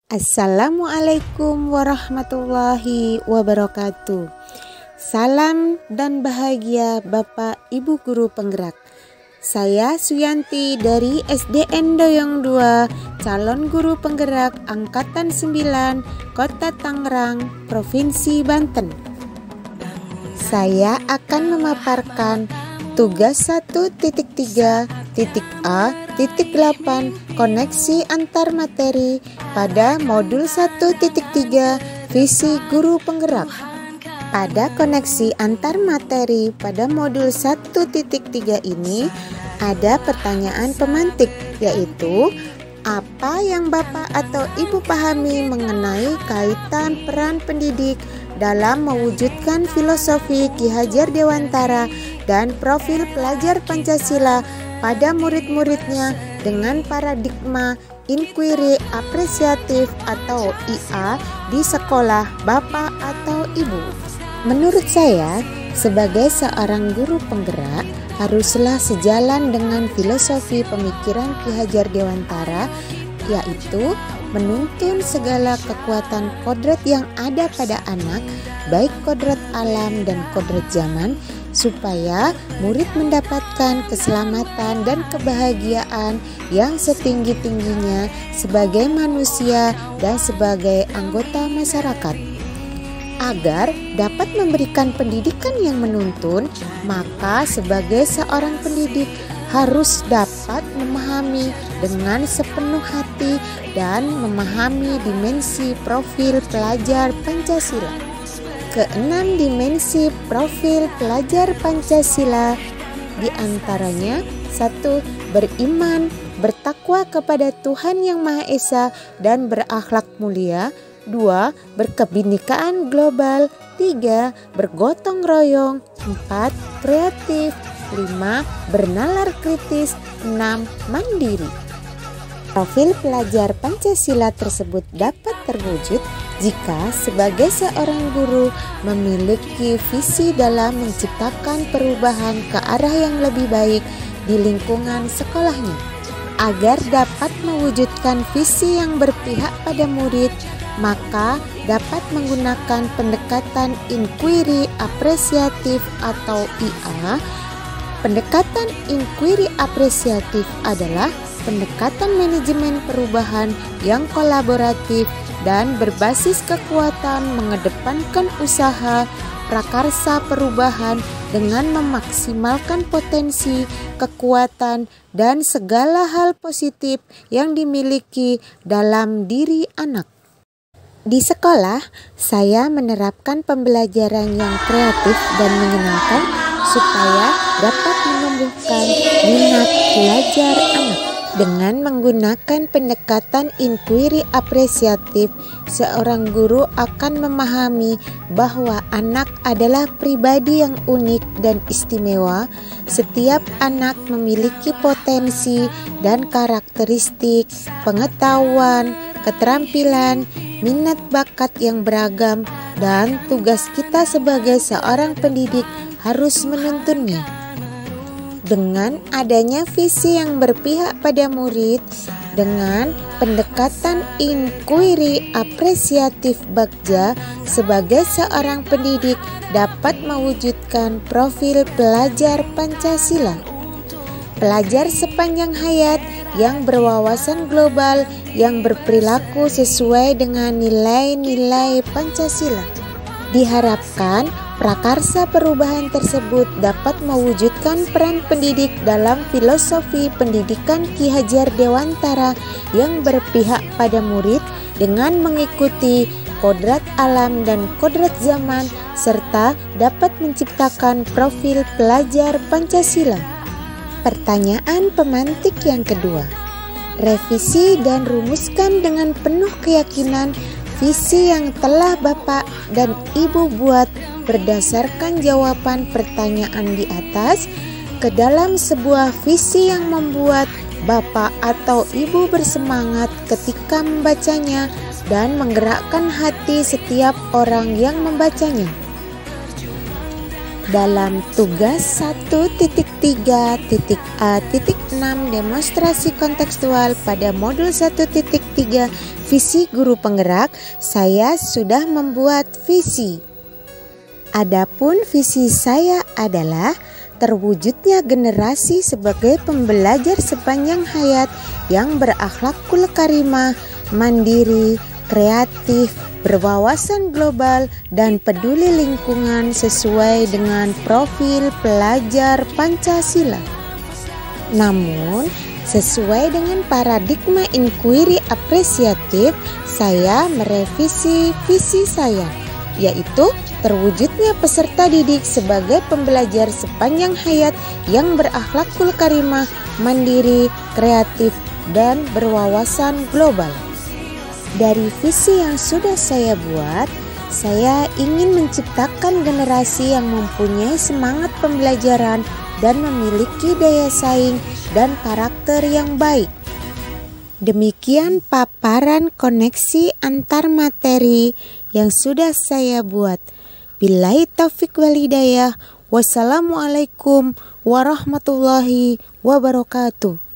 Assalamualaikum warahmatullahi wabarakatuh. Salam dan bahagia Bapak Ibu Guru Penggerak. Saya Suyanti dari SDN Doyong 2, calon guru penggerak Angkatan 9, Kota Tangerang, Provinsi Banten. Saya akan memaparkan tugas 1.3.A.8 koneksi antar materi pada modul 1.3 visi guru penggerak. Pada koneksi antar materi pada modul 1.3 ini ada pertanyaan pemantik, yaitu apa yang Bapak atau Ibu pahami mengenai kaitan peran pendidik dalam mewujudkan filosofi Ki Hajar Dewantara dan profil pelajar Pancasila pada murid-muridnya dengan paradigma inquiry apresiatif atau IA di sekolah Bapak atau Ibu. Menurut saya, sebagai seorang guru penggerak, haruslah sejalan dengan filosofi pemikiran Ki Hajar Dewantara, yaitu menuntun segala kekuatan kodrat yang ada pada anak, baik kodrat alam dan kodrat zaman, supaya murid mendapatkan keselamatan dan kebahagiaan yang setinggi-tingginya sebagai manusia dan sebagai anggota masyarakat. Agar dapat memberikan pendidikan yang menuntun, maka sebagai seorang pendidik harus dapat memahami dengan sepenuh hati dan memahami dimensi profil pelajar Pancasila. Keenam dimensi profil pelajar Pancasila diantaranya: 1. Beriman, bertakwa kepada Tuhan Yang Maha Esa dan berakhlak mulia. 2. Berkebinekaan global. 3. Bergotong royong. 4. Kreatif. 5. Bernalar kritis. 6. Mandiri. Profil pelajar Pancasila tersebut dapat terwujud jika sebagai seorang guru memiliki visi dalam menciptakan perubahan ke arah yang lebih baik di lingkungan sekolahnya. Agar dapat mewujudkan visi yang berpihak pada murid, maka dapat menggunakan pendekatan inquiry apresiatif atau IA. Pendekatan inquiry apresiatif adalah pendekatan manajemen perubahan yang kolaboratif dan berbasis kekuatan, mengedepankan usaha prakarsa perubahan dengan memaksimalkan potensi, kekuatan, dan segala hal positif yang dimiliki dalam diri anak. Di sekolah, saya menerapkan pembelajaran yang kreatif dan menyenangkan supaya dapat menumbuhkan minat belajar anak. Dengan menggunakan pendekatan inquiry apresiatif, seorang guru akan memahami bahwa anak adalah pribadi yang unik dan istimewa. Setiap anak memiliki potensi dan karakteristik, pengetahuan, keterampilan, minat bakat yang beragam, dan tugas kita sebagai seorang pendidik harus menuntunnya. Dengan adanya visi yang berpihak pada murid, dengan pendekatan inquiry apresiatif Bagja sebagai seorang pendidik dapat mewujudkan profil pelajar Pancasila. Pelajar sepanjang hayat yang berwawasan global, yang berperilaku sesuai dengan nilai-nilai Pancasila. Diharapkan prakarsa perubahan tersebut dapat mewujudkan peran pendidik dalam filosofi pendidikan Ki Hajar Dewantara yang berpihak pada murid dengan mengikuti kodrat alam dan kodrat zaman, serta dapat menciptakan profil pelajar Pancasila. Pertanyaan pemantik yang kedua. Revisi dan rumuskan dengan penuh keyakinan visi yang telah Bapak dan Ibu buat berdasarkan jawaban pertanyaan di atas ke dalam sebuah visi yang membuat Bapak atau Ibu bersemangat ketika membacanya dan menggerakkan hati setiap orang yang membacanya. Dalam tugas 1.3.a.6 demonstrasi kontekstual pada modul 1.3 visi guru penggerak, saya sudah membuat visi. Adapun visi saya adalah terwujudnya generasi sebagai pembelajar sepanjang hayat yang berakhlakul karimah, mandiri, kreatif, berwawasan global, dan peduli lingkungan sesuai dengan profil pelajar Pancasila. Namun, sesuai dengan paradigma inquiry apresiatif, saya merevisi visi saya, yaitu terwujudnya peserta didik sebagai pembelajar sepanjang hayat yang berakhlakul karimah, mandiri, kreatif, dan berwawasan global. Dari visi yang sudah saya buat, saya ingin menciptakan generasi yang mempunyai semangat pembelajaran dan memiliki daya saing dan karakter yang baik. Demikian paparan koneksi antar materi yang sudah saya buat. Billahi taufiq wal hidayah. Wassalamualaikum warahmatullahi wabarakatuh.